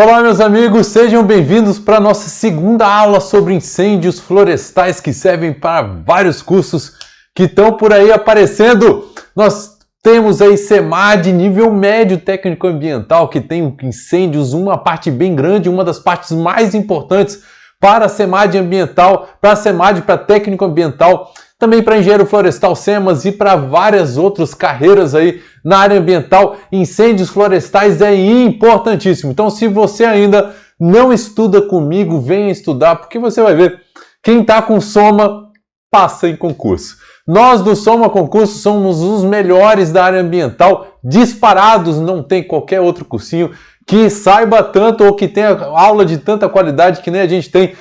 Olá, meus amigos, sejam bem-vindos para a nossa segunda aula sobre incêndios florestais que servem para vários cursos que estão por aí aparecendo. Nós temos aí CEMAD nível médio técnico ambiental, que tem incêndios, uma parte bem grande, uma das partes mais importantes para a CEMAD ambiental, para a CEMAD, para técnico ambiental, também para engenheiro florestal SEMAS e para várias outras carreiras aí na área ambiental. Incêndios florestais é importantíssimo. Então, se você ainda não estuda comigo, venha estudar, porque você vai ver, quem está com Soma passa em concurso. Nós do Soma Concurso somos os melhores da área ambiental, disparados, não tem qualquer outro cursinho que saiba tanto ou que tenha aula de tanta qualidade que nem a gente tem.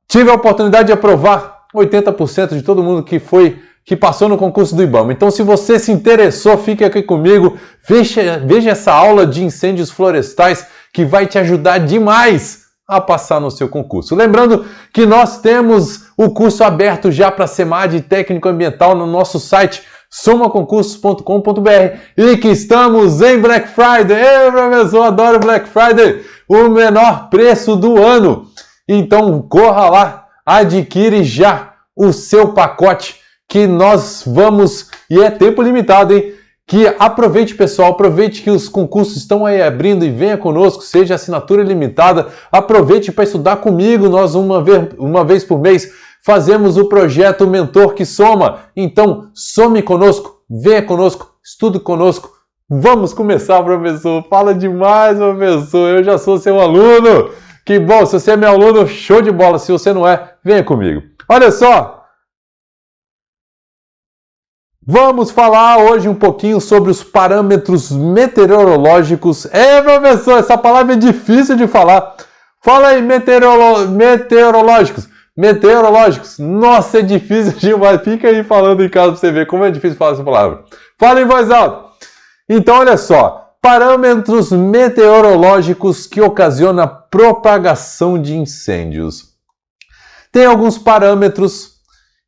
Tive a oportunidade de aprovar 80% de todo mundo que passou no concurso do IBAMA. Então, se você se interessou, fique aqui comigo, veja essa aula de incêndios florestais que vai te ajudar demais a passar no seu concurso. Lembrando que nós temos o curso aberto já para CEMAD técnico ambiental no nosso site somaconcursos.com.br e que estamos em Black Friday. Ei, professor, adoro Black Friday, o menor preço do ano. Então, corra lá, adquire já o seu pacote que nós vamos, e é tempo limitado, hein? Que aproveite, pessoal, aproveite que os concursos estão aí abrindo e venha conosco, seja assinatura limitada, aproveite para estudar comigo. Nós uma vez por mês fazemos o projeto Mentor que Soma. Então, some conosco, venha conosco, estude conosco. Vamos começar, professor. Fala demais, professor. Eu já sou seu aluno. Que bom, se você é meu aluno, show de bola. Se você não é, venha comigo. Olha só. Vamos falar hoje um pouquinho sobre os parâmetros meteorológicos. Professor, essa palavra é difícil de falar. Fala aí, meteorológicos. Meteorológicos. Nossa, é difícil demais. Fica aí falando em casa para você ver como é difícil falar essa palavra. Fala em voz alta. Então, olha só. Parâmetros meteorológicos que ocasionam a propagação de incêndios. Tem alguns parâmetros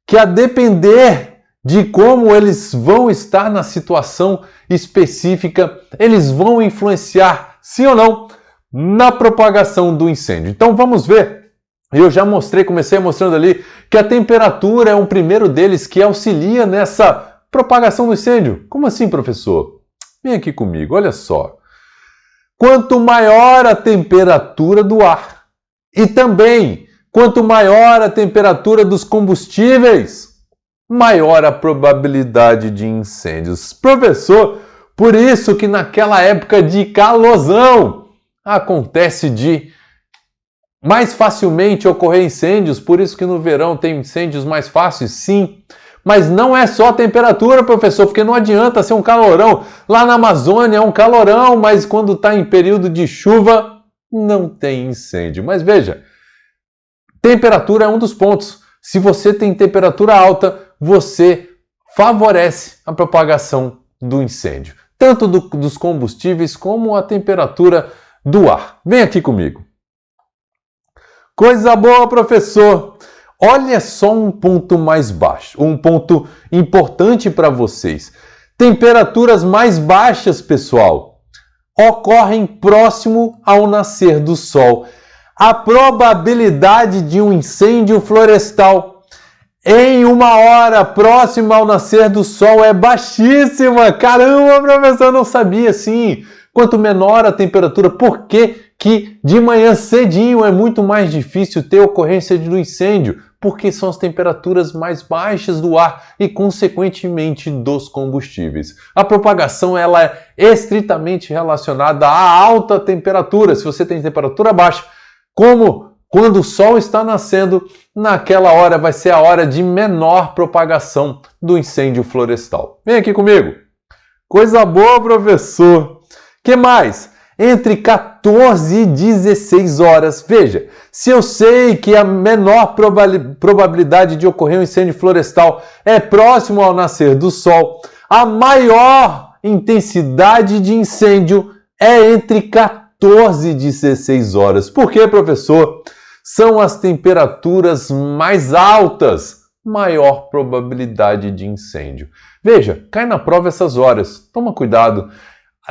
que, a depender de como eles vão estar na situação específica, eles vão influenciar, sim ou não, na propagação do incêndio. Então vamos ver. Eu já comecei mostrando ali que a temperatura é um primeiro deles que auxilia nessa propagação do incêndio. Como assim, professor? Vem aqui comigo, olha só. Quanto maior a temperatura do ar e também quanto maior a temperatura dos combustíveis, maior a probabilidade de incêndios. Professor, por isso que naquela época de calorzão acontece de mais facilmente ocorrer incêndios, por isso que no verão tem incêndios mais fáceis, sim. Mas não é só a temperatura, professor, porque não adianta ser um calorão. Lá na Amazônia é um calorão, mas quando está em período de chuva, não tem incêndio. Mas veja, temperatura é um dos pontos. Se você tem temperatura alta, você favorece a propagação do incêndio. Tanto dos combustíveis como a temperatura do ar. Vem aqui comigo. Coisa boa, professor! Olha só um ponto mais baixo, um ponto importante para vocês. Temperaturas mais baixas, pessoal, ocorrem próximo ao nascer do sol. A probabilidade de um incêndio florestal em 1 hora próxima ao nascer do sol é baixíssima. Caramba, professor, eu não sabia assim. Quanto menor a temperatura, por que de manhã cedinho é muito mais difícil ter ocorrência do incêndio? Porque são as temperaturas mais baixas do ar e, consequentemente, dos combustíveis. A propagação ela é estritamente relacionada à alta temperatura. Se você tem temperatura baixa, como quando o sol está nascendo, naquela hora vai ser a hora de menor propagação do incêndio florestal. Vem aqui comigo. Coisa boa, professor. Que mais? Entre 14 e 16 horas. Veja, se eu sei que a menor probabilidade de ocorrer um incêndio florestal é próximo ao nascer do sol, a maior intensidade de incêndio é entre 14 e 16 horas. Por quê, professor? São as temperaturas mais altas, maior probabilidade de incêndio. Veja, cai na prova essas horas. Toma cuidado.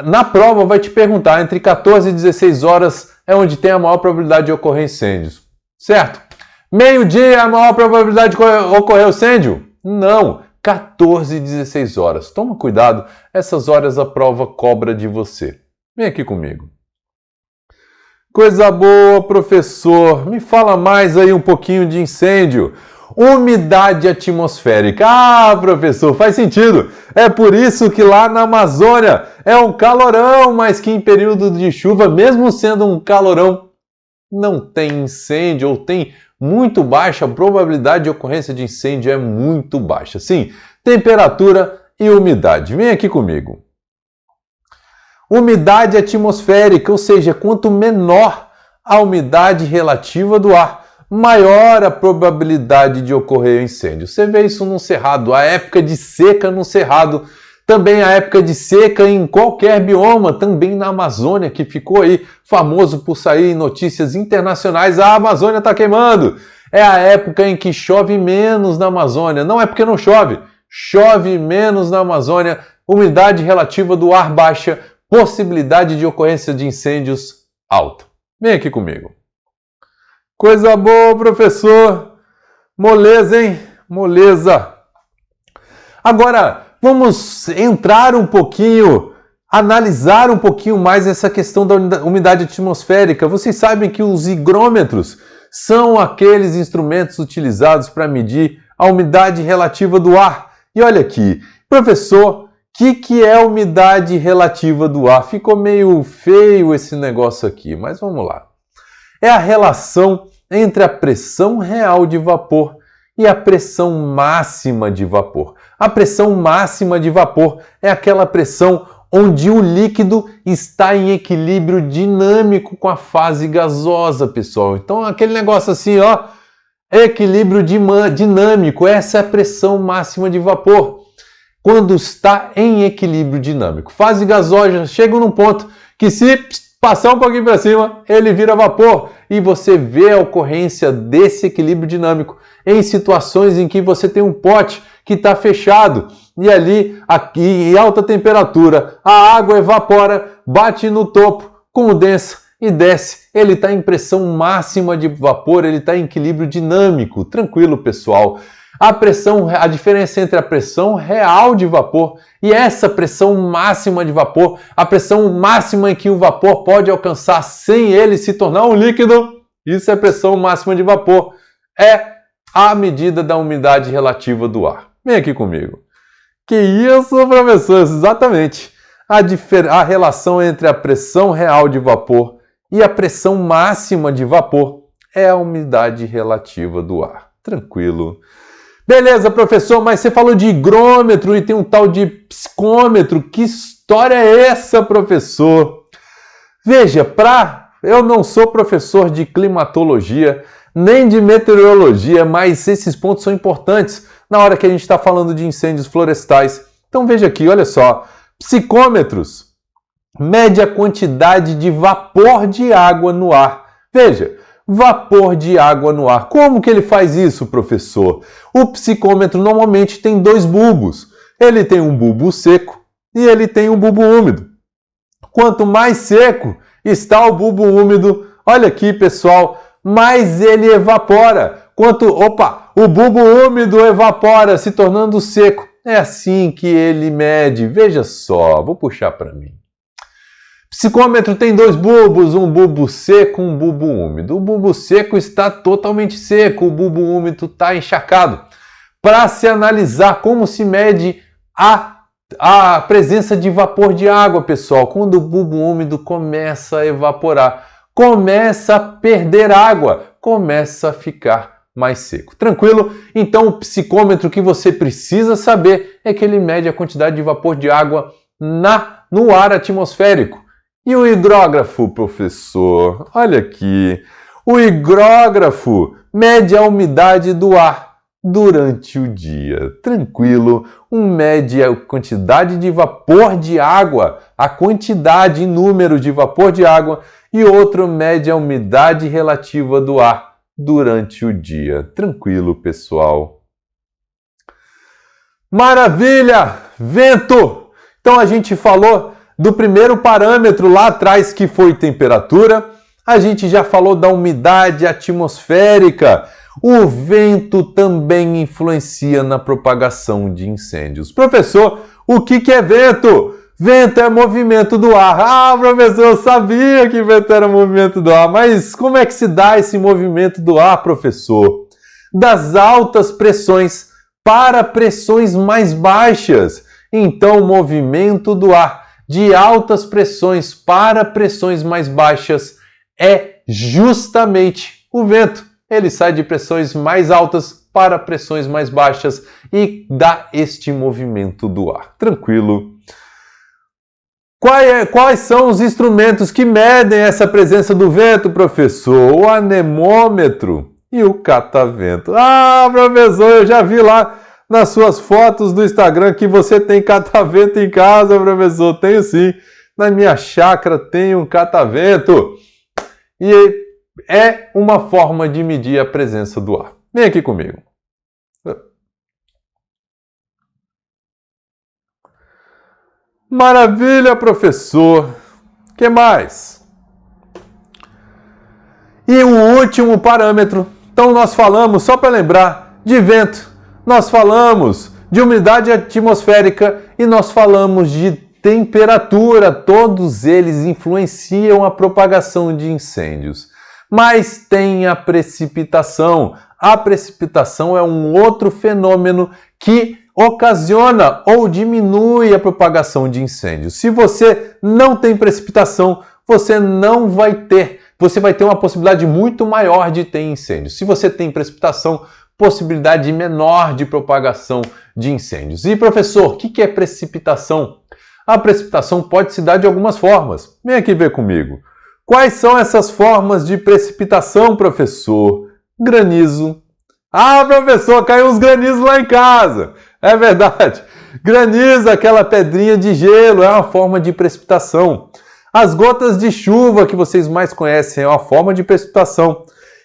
Na prova vai te perguntar, entre 14 e 16 horas é onde tem a maior probabilidade de ocorrer incêndios, certo? Meio-dia é a maior probabilidade de ocorrer incêndio? Não, 14 e 16 horas. Toma cuidado, essas horas a prova cobra de você. Vem aqui comigo. Coisa boa, professor. Me fala mais aí um pouquinho de incêndio. Umidade atmosférica. Ah, professor, faz sentido. É por isso que lá na Amazônia é um calorão, mas que em período de chuva, mesmo sendo um calorão, não tem incêndio ou tem muito baixa, a probabilidade de ocorrência de incêndio é muito baixa. Sim, temperatura e umidade. Vem aqui comigo. Umidade atmosférica, ou seja, quanto menor a umidade relativa do ar, maior a probabilidade de ocorrer incêndio. Você vê isso no cerrado, a época de seca no cerrado, também a época de seca em qualquer bioma, também na Amazônia, que ficou aí famoso por sair em notícias internacionais, a Amazônia está queimando. É a época em que chove menos na Amazônia, não é porque não chove, chove menos na Amazônia, umidade relativa do ar baixa, possibilidade de ocorrência de incêndios alta. Vem aqui comigo. Coisa boa, professor. Moleza, hein? Moleza. Agora, vamos entrar um pouquinho, analisar um pouquinho mais essa questão da umidade atmosférica. Vocês sabem que os higrômetros são aqueles instrumentos utilizados para medir a umidade relativa do ar. E olha aqui, professor, o que é a umidade relativa do ar? Ficou meio feio esse negócio aqui, mas vamos lá. É a relação entre a pressão real de vapor e a pressão máxima de vapor. A pressão máxima de vapor é aquela pressão onde o líquido está em equilíbrio dinâmico com a fase gasosa, pessoal. Então, aquele negócio assim, ó, equilíbrio dinâmico, essa é a pressão máxima de vapor. Quando está em equilíbrio dinâmico. Fase gasosa chega num ponto que se passar um pouquinho para cima, ele vira vapor. E você vê a ocorrência desse equilíbrio dinâmico em situações em que você tem um pote que está fechado e ali, aqui, em alta temperatura, a água evapora, bate no topo, condensa e desce. Ele está em pressão máxima de vapor, ele está em equilíbrio dinâmico. Tranquilo, pessoal. A diferença entre a pressão real de vapor e essa pressão máxima de vapor, a pressão máxima em que o vapor pode alcançar sem ele se tornar um líquido, isso é pressão máxima de vapor, é a medida da umidade relativa do ar. Vem aqui comigo. Que isso, professor? Exatamente. A relação entre a pressão real de vapor e a pressão máxima de vapor é a umidade relativa do ar. Tranquilo. Beleza, professor, mas você falou de higrômetro e tem um tal de psicômetro. Que história é essa, professor? Veja, eu não sou professor de climatologia, nem de meteorologia, mas esses pontos são importantes na hora que a gente está falando de incêndios florestais. Então veja aqui, olha só. Psicômetros mede a quantidade de vapor de água no ar. Veja, vapor de água no ar. Como que ele faz isso, professor? O psicômetro normalmente tem dois bulbos. Ele tem um bulbo seco e ele tem um bulbo úmido. Quanto mais seco está o bulbo úmido, olha aqui, pessoal, mais ele evapora. O bulbo úmido evapora, se tornando seco. É assim que ele mede. Veja só, vou puxar para mim. Psicômetro tem dois bulbos, um bulbo seco e um bulbo úmido. O bulbo seco está totalmente seco, o bulbo úmido está encharcado. Para se analisar como se mede a presença de vapor de água, pessoal, quando o bulbo úmido começa a evaporar, começa a perder água, começa a ficar mais seco. Tranquilo? Então o psicômetro que você precisa saber é que ele mede a quantidade de vapor de água no ar atmosférico. E o hidrógrafo, professor? Olha aqui. O hidrógrafo mede a umidade do ar durante o dia. Tranquilo. Um mede a quantidade de vapor de água, a quantidade em número de vapor de água, e outro mede a umidade relativa do ar durante o dia. Tranquilo, pessoal. Maravilha! Vento! Então a gente falou do primeiro parâmetro lá atrás, que foi temperatura. A gente já falou da umidade atmosférica. O vento também influencia na propagação de incêndios. Professor, o que é vento? Vento é movimento do ar. Ah, professor, eu sabia que vento era movimento do ar, mas como é que se dá esse movimento do ar, professor? Das altas pressões para pressões mais baixas. Então, o movimento do ar de altas pressões para pressões mais baixas é justamente o vento. Ele sai de pressões mais altas para pressões mais baixas e dá este movimento do ar. Tranquilo. Quais são os instrumentos que medem essa presença do vento, professor? O anemômetro e o catavento. Ah, professor, eu já vi lá nas suas fotos do Instagram que você tem catavento em casa, professor. Tenho sim. Na minha chácara tem um catavento. E é uma forma de medir a presença do ar. Vem aqui comigo. Maravilha, professor. O que mais? E o último parâmetro. Então nós falamos, só para lembrar, de vento. Nós falamos de umidade atmosférica e nós falamos de temperatura. Todos eles influenciam a propagação de incêndios. Mas tem a precipitação. A precipitação é um outro fenômeno que ocasiona ou diminui a propagação de incêndios. Se você não tem precipitação, você vai ter uma possibilidade muito maior de ter incêndios. Se você tem precipitação, possibilidade menor de propagação de incêndios. E professor, o que é precipitação? A precipitação pode se dar de algumas formas. Vem aqui ver comigo. Quais são essas formas de precipitação, professor? Granizo. Ah, professor, caiu uns granizos lá em casa. É verdade. Granizo, aquela pedrinha de gelo, é uma forma de precipitação. As gotas de chuva que vocês mais conhecem é uma forma de precipitação.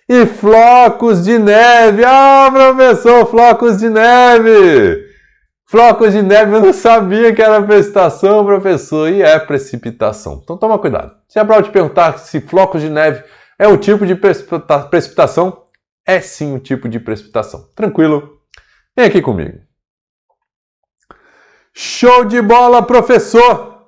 E flocos de neve. Ah, professor, flocos de neve. Flocos de neve, eu não sabia que era precipitação, professor. E é precipitação. Então toma cuidado. Se é para eu te perguntar se flocos de neve é um tipo de precipitação, é sim um tipo de precipitação. Tranquilo? Vem aqui comigo. Show de bola, professor!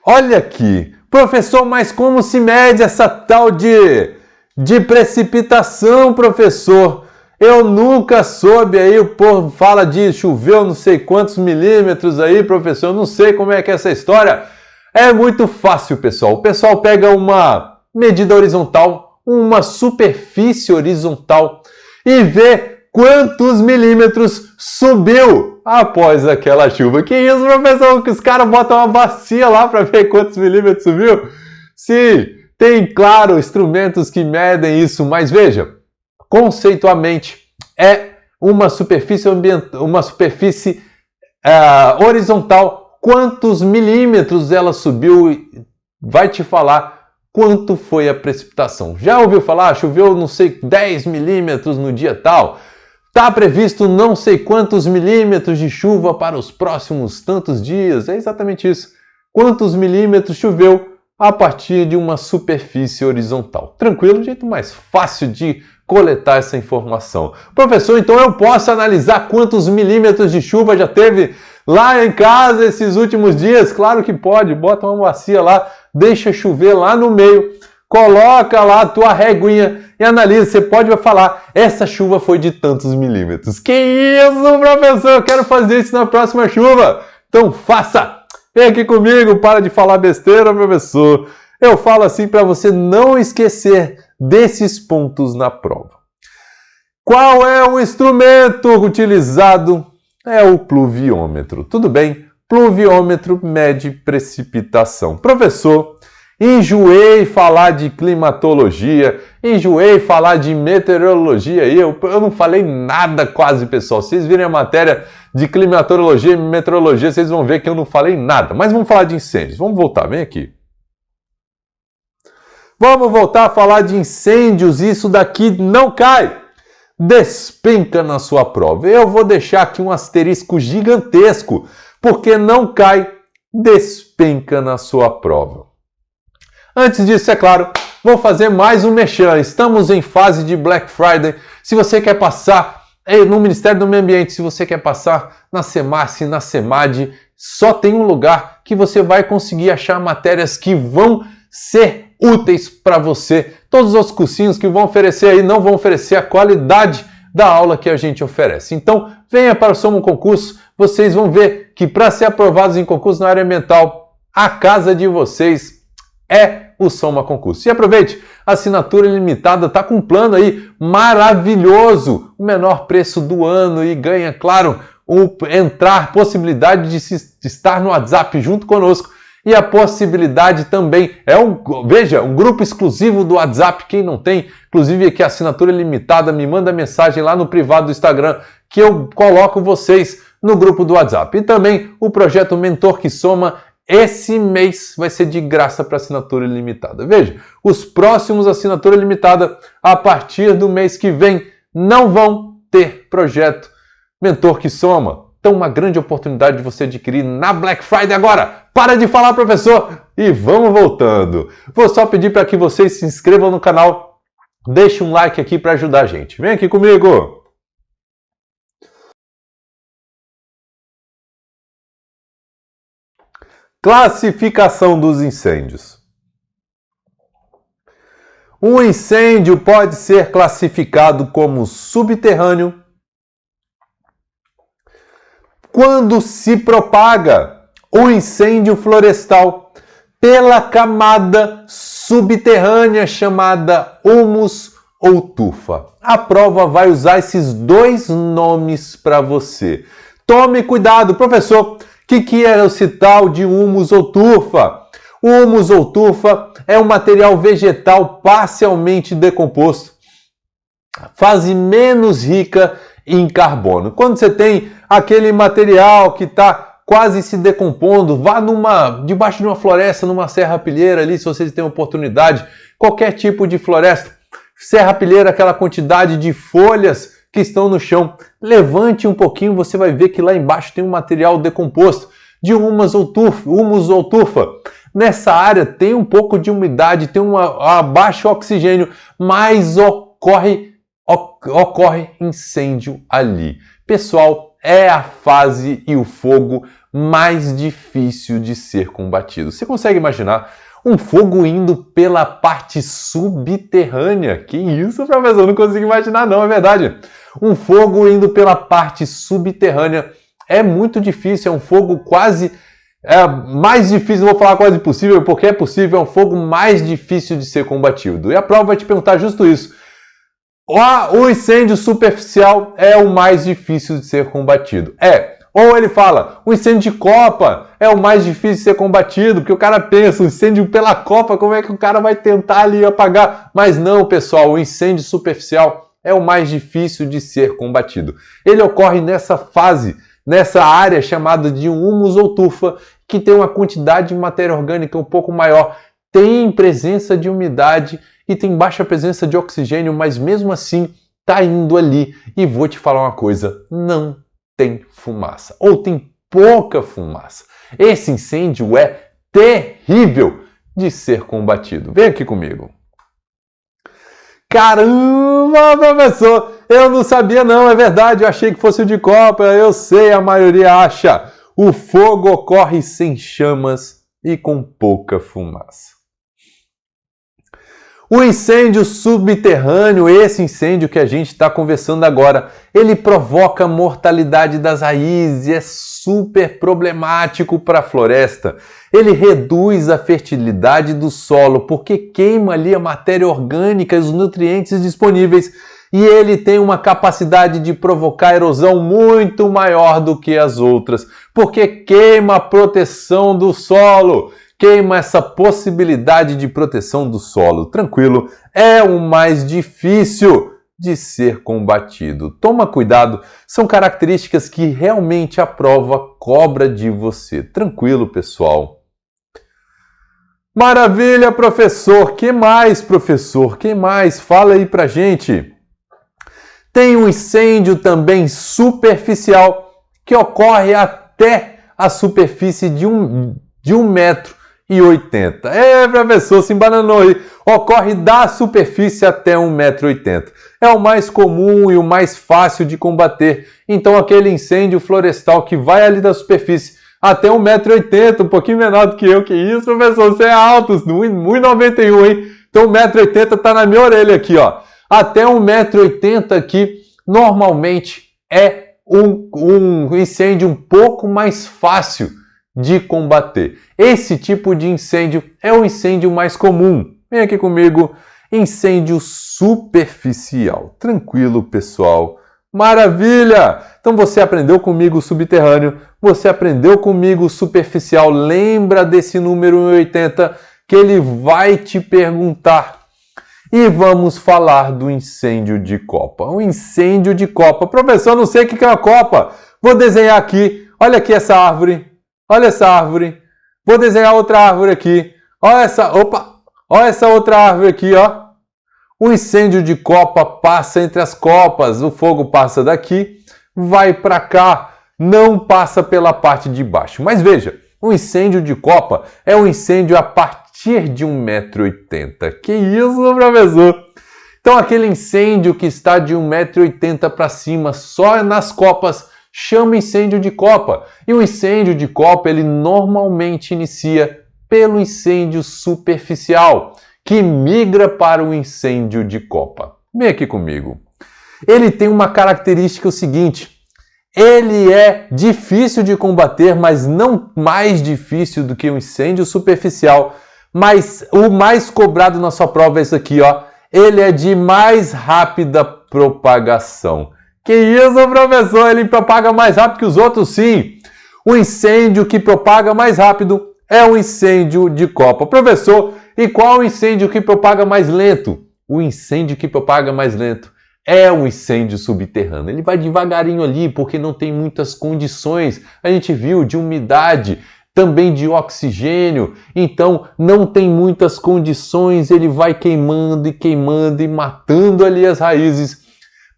Olha aqui. Professor, mas como se mede essa tal de precipitação, professor? Eu nunca soube aí, o povo fala de choveu não sei quantos milímetros aí, professor. Eu não sei como é que é essa história. É muito fácil, pessoal. O pessoal pega uma medida horizontal, uma superfície horizontal e vê quantos milímetros subiu após aquela chuva. Que isso, professor? Que os caras botam uma bacia lá para ver quantos milímetros subiu? Sim, tem, claro, instrumentos que medem isso, mas veja, conceitualmente, é uma superfície horizontal. Quantos milímetros ela subiu vai te falar quanto foi a precipitação. Já ouviu falar? Choveu, não sei, 10 milímetros no dia tal. Está previsto não sei quantos milímetros de chuva para os próximos tantos dias. É exatamente isso. Quantos milímetros choveu a partir de uma superfície horizontal. Tranquilo? Jeito mais fácil de coletar essa informação. Professor, então eu posso analisar quantos milímetros de chuva já teve lá em casa esses últimos dias? Claro que pode. Bota uma bacia lá, deixa chover lá no meio, coloca lá a tua reguinha e analisa. Você pode falar, essa chuva foi de tantos milímetros. Que isso, professor? Eu quero fazer isso na próxima chuva. Então faça! Vem aqui comigo, para de falar besteira, professor. Eu falo assim para você não esquecer desses pontos na prova. Qual é o instrumento utilizado? É o pluviômetro. Tudo bem? Pluviômetro mede precipitação. Professor, enjoei falar de climatologia, enjoei falar de meteorologia aí, eu não falei nada quase, pessoal. Vocês virem a matéria de climatologia e meteorologia, vocês vão ver que eu não falei nada. Mas vamos falar de incêndios. Vamos voltar, vem aqui. Vamos voltar a falar de incêndios. Isso daqui não cai. Despenca na sua prova. Eu vou deixar aqui um asterisco gigantesco, porque não cai despenca na sua prova. Antes disso, é claro, vou fazer mais um merchan. Estamos em fase de Black Friday. Se você quer passar no Ministério do Meio Ambiente, se você quer passar na SEMASSE, na SEMAD, só tem um lugar que você vai conseguir achar matérias que vão ser úteis para você. Todos os outros cursinhos que vão oferecer aí não vão oferecer a qualidade da aula que a gente oferece. Então, venha para o Soma Concurso. Vocês vão ver que para ser aprovados em concurso na área ambiental, a casa de vocês é o Soma Concurso. E aproveite, a assinatura ilimitada está com um plano aí maravilhoso, o menor preço do ano e ganha, claro, possibilidade de estar no WhatsApp junto conosco e a possibilidade também um grupo exclusivo do WhatsApp. Quem não tem, inclusive aqui a assinatura ilimitada, me manda mensagem lá no privado do Instagram que eu coloco vocês no grupo do WhatsApp. E também o projeto Mentor que Soma. Esse mês vai ser de graça para assinatura ilimitada. Veja, os próximos assinatura ilimitada, a partir do mês que vem, não vão ter projeto Mentor que Soma. Então, uma grande oportunidade de você adquirir na Black Friday agora. Para de falar, professor, e vamos voltando. Vou só pedir para que vocês se inscrevam no canal, deixe um like aqui para ajudar a gente. Vem aqui comigo. Classificação dos incêndios. Um incêndio pode ser classificado como subterrâneo quando se propaga o incêndio florestal pela camada subterrânea chamada humus ou tufa. A prova vai usar esses dois nomes para você. Tome cuidado, professor. O que é esse tal de humus ou tufa? O humus ou tufa é um material vegetal parcialmente decomposto, fase menos rica em carbono. Quando você tem aquele material que está quase se decompondo, vá debaixo de uma floresta, numa serrapilheira ali, se vocês têm oportunidade, qualquer tipo de floresta, serrapilheira, aquela quantidade de folhas que estão no chão, levante um pouquinho, você vai ver que lá embaixo tem um material decomposto de humus ou tufa. Nessa área tem um pouco de umidade, tem baixo oxigênio, mas ocorre incêndio ali. Pessoal, é a fase e o fogo mais difícil de ser combatido. Você consegue imaginar um fogo indo pela parte subterrânea? Que isso, professor? Não consigo imaginar não, é verdade. Um fogo indo pela parte subterrânea é muito difícil, é um fogo mais difícil, não vou falar quase impossível, porque é possível, é um fogo mais difícil de ser combatido. E a prova vai te perguntar justo isso. O incêndio superficial é o mais difícil de ser combatido. Ou ele fala, o incêndio de copa é o mais difícil de ser combatido, porque o cara pensa, o incêndio pela copa, como é que o cara vai tentar ali apagar? Mas não, pessoal, o incêndio superficial é o mais difícil de ser combatido. Ele ocorre nessa fase, nessa área chamada de humus ou tufa, que tem uma quantidade de matéria orgânica um pouco maior, tem presença de umidade e tem baixa presença de oxigênio, mas mesmo assim está indo ali. E vou te falar uma coisa, não tem fumaça, ou tem pouca fumaça. Esse incêndio é terrível de ser combatido. Vem aqui comigo. Caramba, professor, eu não sabia não, é verdade, eu achei que fosse o de copa, eu sei, a maioria acha. O fogo ocorre sem chamas e com pouca fumaça. O incêndio subterrâneo, esse incêndio que a gente está conversando agora, ele provoca mortalidade das raízes, é super problemático para a floresta. Ele reduz a fertilidade do solo, porque queima ali a matéria orgânica e os nutrientes disponíveis, e ele tem uma capacidade de provocar erosão muito maior do que as outras, porque queima a proteção do solo. Queima essa possibilidade de proteção do solo. Tranquilo, é o mais difícil de ser combatido. Toma cuidado, são características que realmente a prova cobra de você. Tranquilo, pessoal. Maravilha, professor. Que mais, professor? Que mais? Fala aí pra gente. Tem um incêndio também superficial que ocorre até a superfície de de 1,80 m. Professor, se embananou aí. Ocorre da superfície até 1,80 m. É o mais comum e o mais fácil de combater. Então, aquele incêndio florestal que vai ali da superfície até 1,80 m, um pouquinho menor do que eu. Que isso, professor? Você é alto, 1,91 m, hein? Então, 1,80 m tá na minha orelha aqui, ó. Até 1,80 m aqui, normalmente é um incêndio um pouco mais fácil de combater. Esse tipo de incêndio é o incêndio mais comum. Vem aqui comigo, incêndio superficial. Tranquilo, pessoal? Maravilha! Então você aprendeu comigo o subterrâneo, você aprendeu comigo o superficial. Lembra desse número 1,80 que ele vai te perguntar. E vamos falar do incêndio de copa. O incêndio de copa. Professor, não sei o que é uma copa. Vou desenhar aqui. Olha aqui essa árvore. Olha essa árvore. Vou desenhar outra árvore aqui. Olha essa. Opa! Olha essa outra árvore aqui, ó. O incêndio de copa passa entre as copas. O fogo passa daqui, vai para cá, não passa pela parte de baixo. Mas veja, o incêndio de copa é um incêndio a partir de 1,80 m. Que isso, professor? Então, aquele incêndio que está de 1,80 m para cima, só nas copas, chama incêndio de copa. E o incêndio de copa, ele normalmente inicia pelo incêndio superficial, que migra para o incêndio de copa. Vem aqui comigo. Ele tem uma característica o seguinte: ele é difícil de combater, mas não mais difícil do que o incêndio superficial. Mas o mais cobrado na sua prova é isso aqui, ó. Ele é de mais rápida propagação. Que isso, professor? Ele propaga mais rápido que os outros? Sim. O incêndio que propaga mais rápido é o incêndio de copa. Professor, e qual o incêndio que propaga mais lento? O incêndio que propaga mais lento é o incêndio subterrâneo. Ele vai devagarinho ali porque não tem muitas condições. A gente viu de umidade, também de oxigênio. Então não tem muitas condições. Ele vai queimando e matando ali as raízes.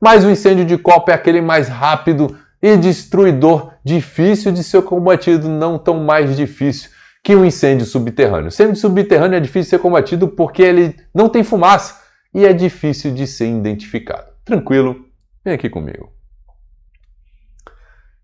Mas o incêndio de copa é aquele mais rápido e destruidor, difícil de ser combatido, não tão mais difícil que o incêndio subterrâneo. O incêndio subterrâneo é difícil de ser combatido porque ele não tem fumaça e é difícil de ser identificado. Tranquilo? Vem aqui comigo.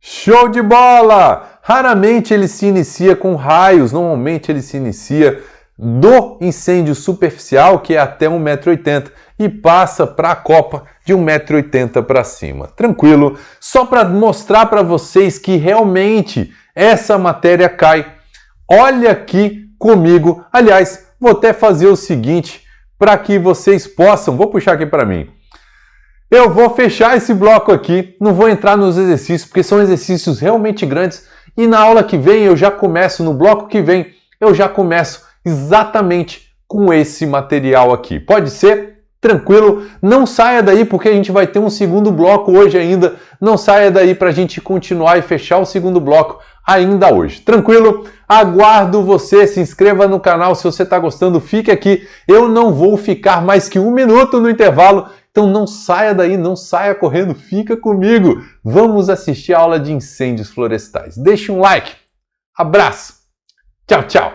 Show de bola! Raramente ele se inicia com raios, normalmente ele se inicia do incêndio superficial, que é até 1,80 m, e passa para a copa de 1,80 m para cima. Tranquilo? Só para mostrar para vocês que realmente essa matéria cai. Olha aqui comigo. Aliás, vou até fazer o seguinte para que vocês possam. Vou puxar aqui para mim. Eu vou fechar esse bloco aqui. Não vou entrar nos exercícios porque são exercícios realmente grandes. E na aula que vem eu já começo, no bloco que vem, eu já começo exatamente com esse material aqui. Pode ser? Tranquilo? Não saia daí porque a gente vai ter um segundo bloco hoje ainda. Não saia daí para a gente continuar e fechar o segundo bloco ainda hoje. Tranquilo? Aguardo você, se inscreva no canal se você está gostando, fique aqui. Eu não vou ficar mais que 1 minuto no intervalo, então não saia daí, não saia correndo, fica comigo. Vamos assistir a aula de incêndios florestais. Deixe um like. Abraço. Tchau, tchau.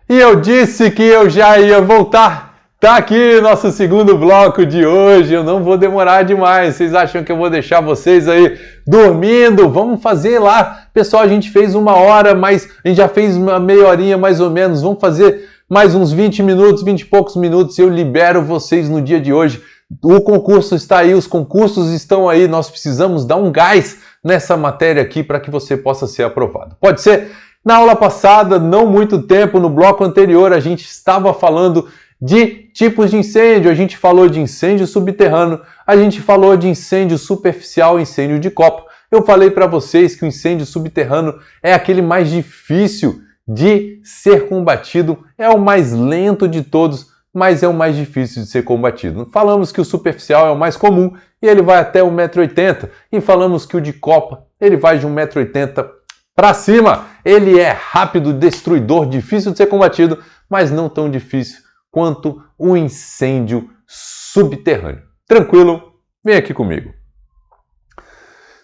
E eu disse que eu já ia voltar. Tá aqui nosso segundo bloco de hoje. Eu não vou demorar demais. Vocês acham que eu vou deixar vocês aí dormindo? Vamos fazer lá. Pessoal, a gente fez 1 hora, mas a gente já fez uma meia horinha mais ou menos. Vamos fazer mais uns 20 minutos, 20 e poucos minutos. Eu libero vocês no dia de hoje. O concurso está aí, os concursos estão aí. Nós precisamos dar um gás nessa matéria aqui para que você possa ser aprovado. Pode ser? Na aula passada, não muito tempo, no bloco anterior, a gente estava falando de tipos de incêndio. A gente falou de incêndio subterrâneo, a gente falou de incêndio superficial, incêndio de copa. Eu falei para vocês que o incêndio subterrâneo é aquele mais difícil de ser combatido, é o mais lento de todos, mas é o mais difícil de ser combatido. Falamos que o superficial é o mais comum e ele vai até 1,80 m, e falamos que o de copa ele vai de 1,80 m para cima. Ele é rápido, destruidor, difícil de ser combatido, mas não tão difícil quanto o incêndio subterrâneo. Tranquilo? Vem aqui comigo.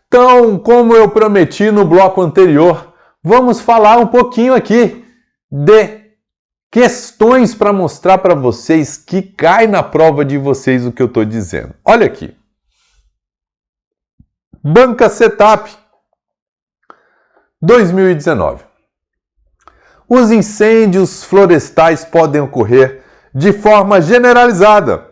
Então, como eu prometi no bloco anterior, vamos falar um pouquinho aqui de questões para mostrar para vocês que cai na prova de vocês o que eu estou dizendo. Olha aqui. Banca Setup 2019. Os incêndios florestais podem ocorrer de forma generalizada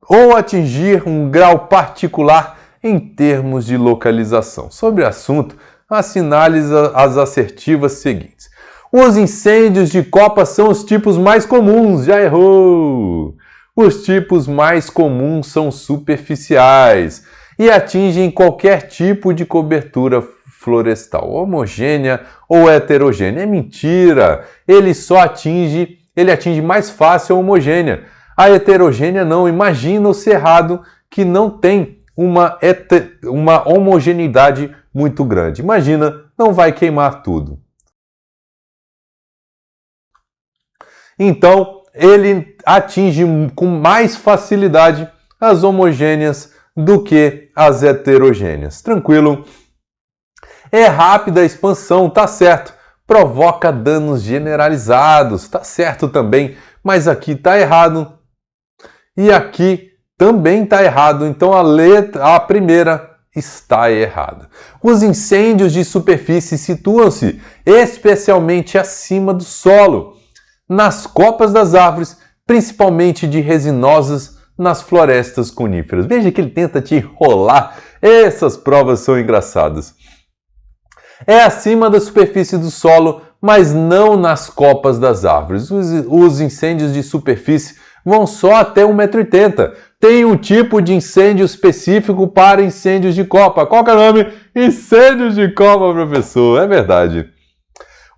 ou atingir um grau particular em termos de localização. Sobre o assunto, assinale as assertivas seguintes. Os incêndios de copa são os tipos mais comuns. Já errou! Os tipos mais comuns são superficiais e atingem qualquer tipo de cobertura florestal, homogênea ou heterogênea. É mentira! Ele atinge mais fácil a homogênea. A heterogênea não. Imagina o cerrado que não tem uma homogeneidade muito grande. Imagina, não vai queimar tudo. Então, ele atinge com mais facilidade as homogêneas do que as heterogêneas. Tranquilo? É rápida a expansão, tá certo. Provoca danos generalizados, tá certo também. Mas aqui tá errado. E aqui também está errado, então a primeira está errada. Os incêndios de superfície situam-se especialmente acima do solo, nas copas das árvores, principalmente de resinosas nas florestas coníferas. Veja que ele tenta te enrolar. Essas provas são engraçadas. É acima da superfície do solo, mas não nas copas das árvores. Os incêndios de superfície vão só até 1,80 m. Tem um tipo de incêndio específico para incêndios de copa. Qual que é o nome? Incêndios de copa, professor. É verdade.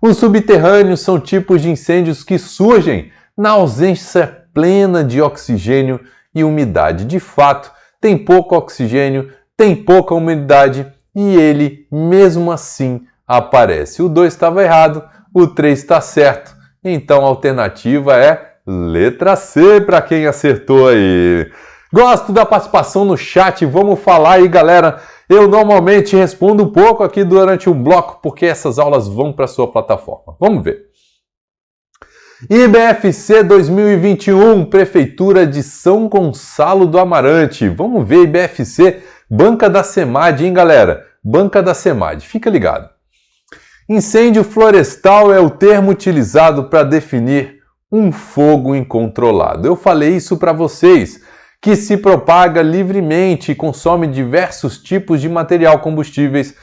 Os subterrâneos são tipos de incêndios que surgem na ausência plena de oxigênio e umidade. De fato, tem pouco oxigênio, tem pouca umidade e ele, mesmo assim, aparece. O 2 estava errado, o 3 está certo. Então a alternativa é letra C para quem acertou aí. Gosto da participação no chat, vamos falar aí, galera. Eu normalmente respondo um pouco aqui durante um bloco, porque essas aulas vão para a sua plataforma. Vamos ver. IBFC 2021, Prefeitura de São Gonçalo do Amarante. Vamos ver, IBFC, Banca da SEMAD, hein, galera? Banca da SEMAD, fica ligado. Incêndio florestal é o termo utilizado para definir um fogo incontrolado. Eu falei isso para vocês, que se propaga livremente e consome diversos tipos de material combustível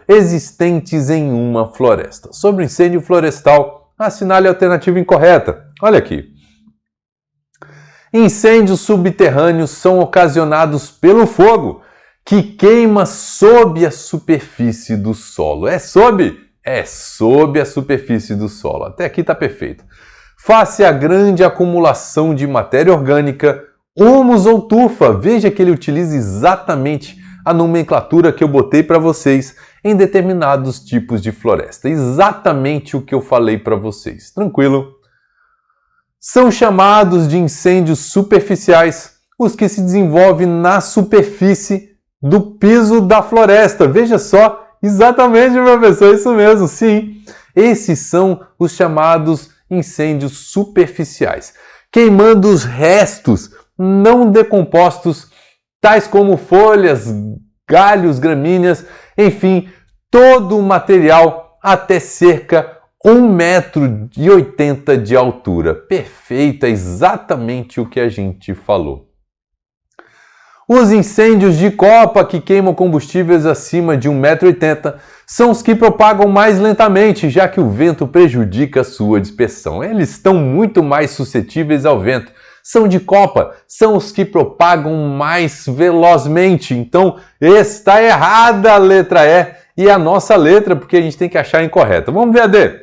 existentes em uma floresta. Sobre o incêndio florestal, assinale a alternativa incorreta. Olha aqui. Incêndios subterrâneos são ocasionados pelo fogo, que queima sob a superfície do solo. É sob a superfície do solo. Até aqui está perfeito. Face à grande acumulação de matéria orgânica, humus ou turfa. Veja que ele utiliza exatamente a nomenclatura que eu botei para vocês em determinados tipos de floresta. Exatamente o que eu falei para vocês. Tranquilo? São chamados de incêndios superficiais os que se desenvolvem na superfície do piso da floresta. Veja só, exatamente, professor, isso mesmo, sim. Esses são os chamados incêndios superficiais, queimando os restos não decompostos, tais como folhas, galhos, gramíneas, enfim, todo o material até cerca 1,80 m de altura. Perfeito, é exatamente o que a gente falou. Os incêndios de copa que queimam combustíveis acima de 1,80 m são os que propagam mais lentamente, já que o vento prejudica a sua dispersão. Eles estão muito mais suscetíveis ao vento. São de copa, são os que propagam mais velozmente. Então, está errada a letra E e a nossa letra, porque a gente tem que achar a incorreta. Vamos ver a D.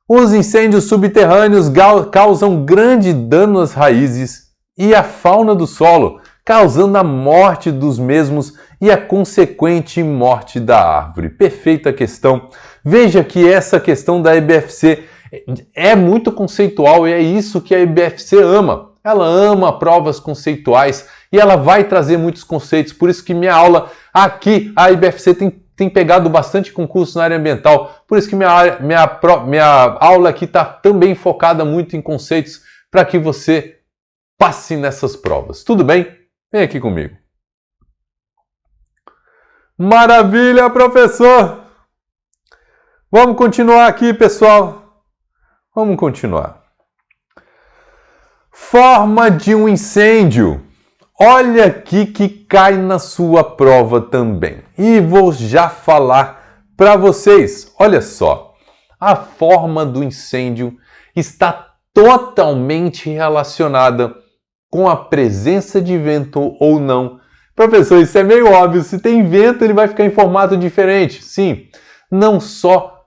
Os incêndios subterrâneos causam grande dano às raízes e à fauna do solo, causando a morte dos mesmos e a consequente morte da árvore. Perfeita questão. Veja que essa questão da IBFC é muito conceitual e é isso que a IBFC ama. Ela ama provas conceituais e ela vai trazer muitos conceitos. Por isso que minha aula aqui, a IBFC tem pegado bastante concurso na área ambiental. Por isso que minha aula aqui está também focada muito em conceitos para que você passe nessas provas. Tudo bem? Vem aqui comigo. Maravilha, professor! Vamos continuar aqui, pessoal. Vamos continuar. Forma de um incêndio. Olha aqui que cai na sua prova também. E vou já falar para vocês. Olha só. A forma do incêndio está totalmente relacionada com a presença de vento ou não. Professor, isso é meio óbvio. Se tem vento, ele vai ficar em formato diferente. Sim, não só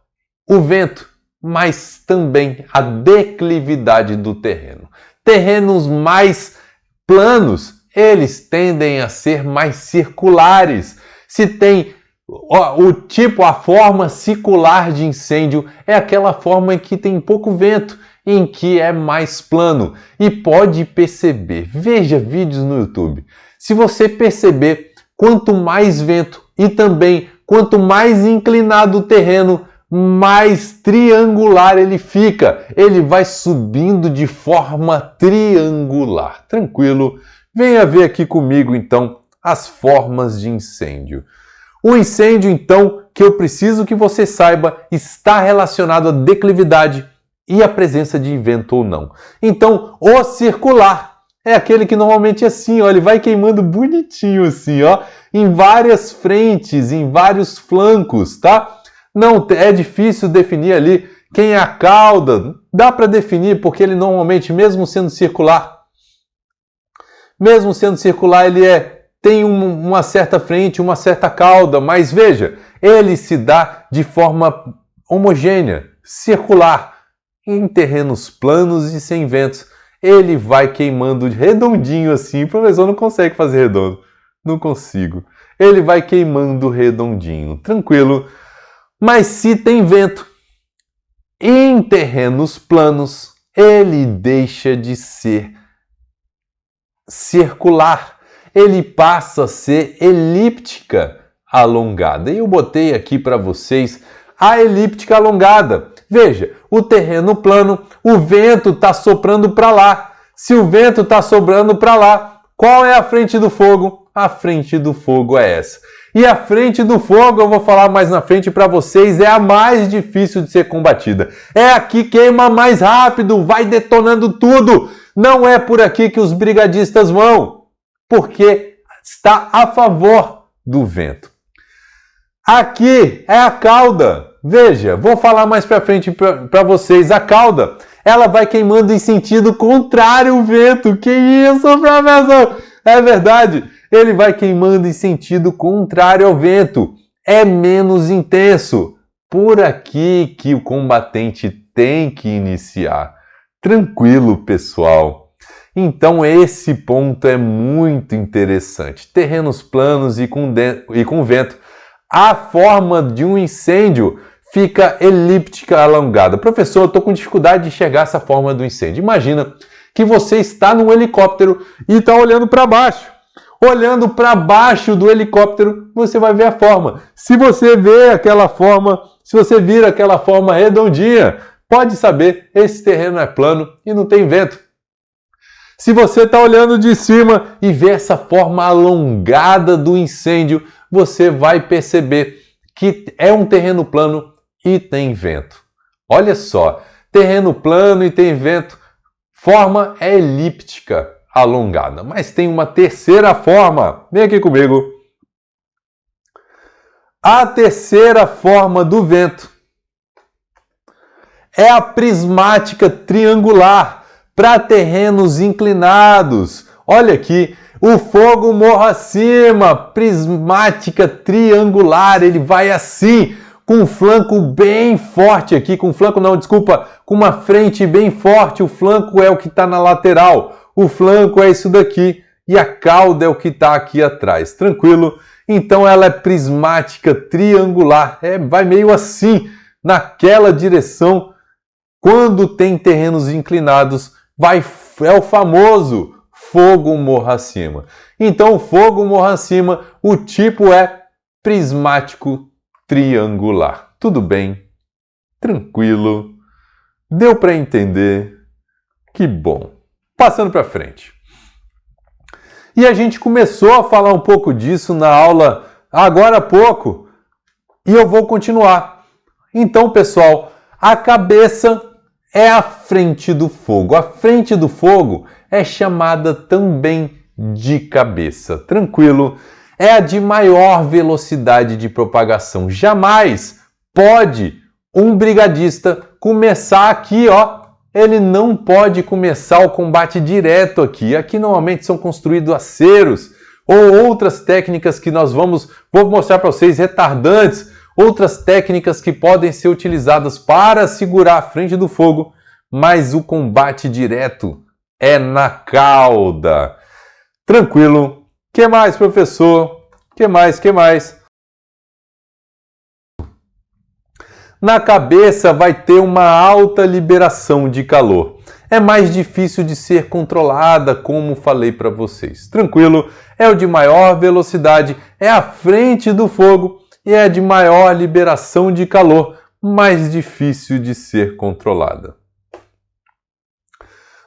o vento, mas também a declividade do terreno. Terrenos mais planos, eles tendem a ser mais circulares. Se tem a forma circular de incêndio é aquela forma em que tem pouco vento, em que é mais plano. E pode perceber, veja vídeos no YouTube. Se você perceber, quanto mais vento e também quanto mais inclinado o terreno, mais triangular ele fica. Ele vai subindo de forma triangular. Tranquilo? Venha ver aqui comigo, então, as formas de incêndio. O incêndio, então, que eu preciso que você saiba, está relacionado à declividade e à presença de vento ou não. Então, o circular é aquele que normalmente é assim, ó, ele vai queimando bonitinho assim, ó, em várias frentes, em vários flancos, tá? Não é difícil definir ali quem é a cauda. Dá para definir porque ele normalmente, mesmo sendo circular, ele tem uma certa frente, uma certa cauda, mas veja, ele se dá de forma homogênea, circular, em terrenos planos e sem ventos. Ele vai queimando redondinho assim. O professor não consegue fazer redondo. Não consigo. Ele vai queimando redondinho. Tranquilo. Mas se tem vento em terrenos planos, ele deixa de ser circular. Ele passa a ser elíptica alongada. E eu botei aqui para vocês a elíptica alongada. Veja, o terreno plano, o vento está soprando para lá. Se o vento está soprando para lá, qual é a frente do fogo? A frente do fogo é essa. E a frente do fogo, eu vou falar mais na frente para vocês, é a mais difícil de ser combatida. É aqui que queima mais rápido, vai detonando tudo. Não é por aqui que os brigadistas vão, porque está a favor do vento. Aqui é a cauda. Veja, vou falar mais para frente para vocês. A cauda, ela vai queimando em sentido contrário ao vento. Que isso, professor? É verdade. Ele vai queimando em sentido contrário ao vento. É menos intenso. Por aqui que o combatente tem que iniciar. Tranquilo, pessoal. Então, esse ponto é muito interessante. Terrenos planos e com vento. A forma de um incêndio fica elíptica alongada. Professor, eu estou com dificuldade de enxergar essa forma do incêndio. Imagina que você está num helicóptero e está olhando para baixo. Olhando para baixo do helicóptero, você vai ver a forma. Se você vê aquela forma, se você vira aquela forma redondinha, pode saber, esse terreno é plano e não tem vento. Se você está olhando de cima e vê essa forma alongada do incêndio, você vai perceber que é um terreno plano e tem vento. Olha só, terreno plano e tem vento, forma é elíptica alongada. Mas tem uma terceira forma, vem aqui comigo. A terceira forma do vento é a prismática triangular para terrenos inclinados. Olha aqui, o fogo morro acima, prismática triangular, ele vai assim, com um flanco bem forte aqui, com uma frente bem forte. O flanco é o que está na lateral, o flanco é isso daqui e a cauda é o que está aqui atrás, tranquilo? Então ela é prismática, triangular, vai meio assim, naquela direção. Quando tem terrenos inclinados, é o famoso fogo morro acima. Então o fogo morro acima, o tipo é prismático triangular. Tudo bem? Tranquilo? Deu para entender? Que bom. Passando para frente. E a gente começou a falar um pouco disso na aula agora há pouco, e eu vou continuar. Então, pessoal, a cabeça é a frente do fogo. A frente do fogo é chamada também de cabeça. Tranquilo? É a de maior velocidade de propagação. Jamais pode um brigadista começar aqui, ó. Ele não pode começar o combate direto aqui. Aqui normalmente são construídos aceros ou outras técnicas que vou mostrar para vocês, retardantes, outras técnicas que podem ser utilizadas para segurar a frente do fogo, mas o combate direto é na cauda. Tranquilo? Que mais, professor? Que mais? Na cabeça vai ter uma alta liberação de calor. É mais difícil de ser controlada, como falei para vocês. Tranquilo? É o de maior velocidade, é a frente do fogo e é de maior liberação de calor, mais difícil de ser controlada.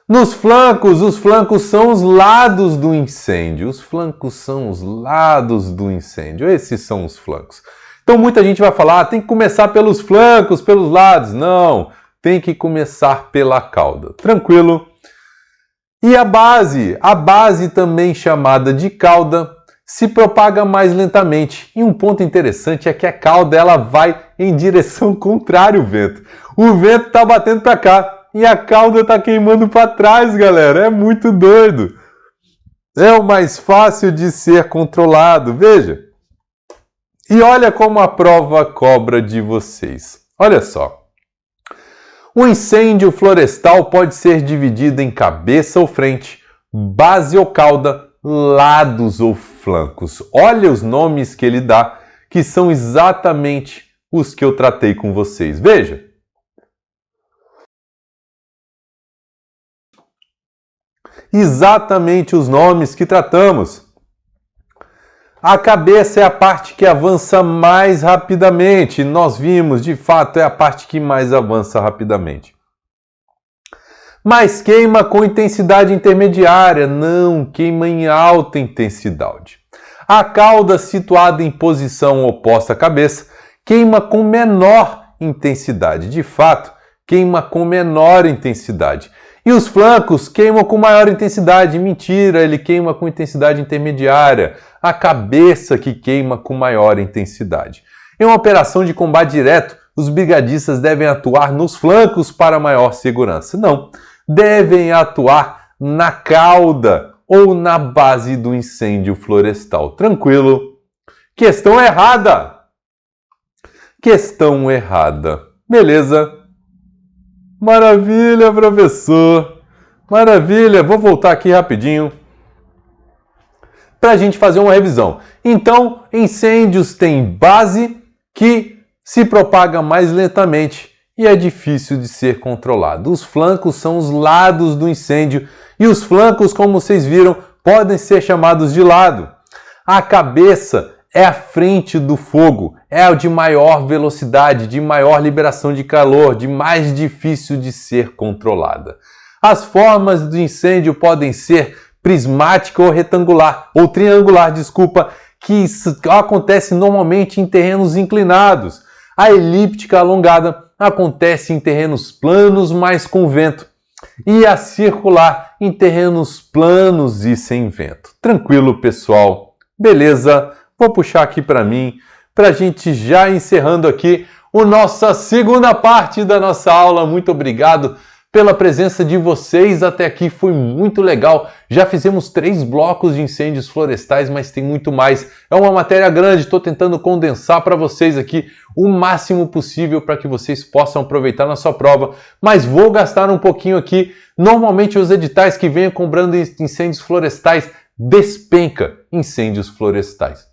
Nos flancos, os flancos são os lados do incêndio. Os flancos são os lados do incêndio. Esses são os flancos. Então muita gente vai falar, tem que começar pelos flancos, pelos lados. Não, tem que começar pela cauda. Tranquilo? E a base também chamada de cauda, se propaga mais lentamente. E um ponto interessante é que a cauda ela vai em direção contrária ao vento. O vento está batendo para cá e a cauda está queimando para trás, galera. É muito doido. É o mais fácil de ser controlado. Veja. E olha como a prova cobra de vocês. Olha só. O incêndio florestal pode ser dividido em cabeça ou frente, base ou cauda, lados ou flancos. Olha os nomes que ele dá, que são exatamente os que eu tratei com vocês. Veja. Exatamente os nomes que tratamos. A cabeça é a parte que avança mais rapidamente. Nós vimos, de fato, é a parte que mais avança rapidamente. Mas queima com intensidade intermediária. Não, queima em alta intensidade. A cauda, situada em posição oposta à cabeça, queima com menor intensidade. De fato, queima com menor intensidade. E os flancos queimam com maior intensidade. Mentira, ele queima com intensidade intermediária. A cabeça que queima com maior intensidade. Em uma operação de combate direto, os brigadistas devem atuar nos flancos para maior segurança. Não, devem atuar na cauda ou na base do incêndio florestal. Tranquilo? Questão errada. Questão errada. Beleza? Maravilha, professor. Maravilha. Vou voltar aqui rapidinho para a gente fazer uma revisão. Então, incêndios têm base que se propaga mais lentamente e é difícil de ser controlado. Os flancos são os lados do incêndio e os flancos, como vocês viram, podem ser chamados de lado. A cabeça é a frente do fogo, é a de maior velocidade, de maior liberação de calor, de mais difícil de ser controlada. As formas do incêndio podem ser prismática ou retangular, ou triangular, que acontece normalmente em terrenos inclinados. A elíptica alongada acontece em terrenos planos, mas com vento. E a circular em terrenos planos e sem vento. Tranquilo, pessoal? Beleza? Vou puxar aqui para mim, para a gente já encerrando aqui a nossa segunda parte da nossa aula. Muito obrigado pela presença de vocês até aqui, foi muito legal. Já fizemos 3 blocos de incêndios florestais, mas tem muito mais. É uma matéria grande, estou tentando condensar para vocês aqui o máximo possível para que vocês possam aproveitar na sua prova, mas vou gastar um pouquinho aqui. Normalmente os editais que venham cobrando incêndios florestais despenca incêndios florestais.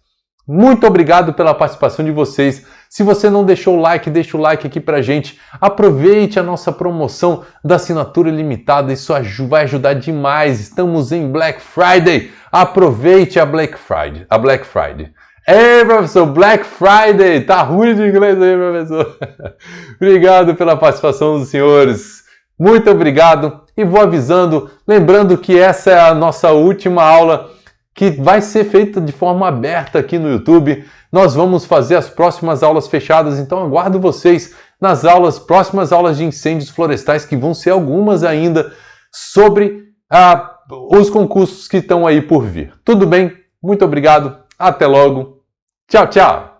Muito obrigado pela participação de vocês. Se você não deixou o like, deixa o like aqui pra gente. Aproveite a nossa promoção da assinatura limitada, isso vai ajudar demais. Estamos em Black Friday. Aproveite a Black Friday. Ei, professor, Black Friday! Tá ruim de inglês aí, professor. Obrigado pela participação dos senhores. Muito obrigado. E vou avisando, lembrando que essa é a nossa última aula, que vai ser feita de forma aberta aqui no YouTube. Nós vamos fazer as próximas aulas fechadas, então aguardo vocês nas próximas aulas de incêndios florestais, que vão ser algumas ainda, sobre os concursos que estão aí por vir. Tudo bem? Muito obrigado. Até logo. Tchau, tchau.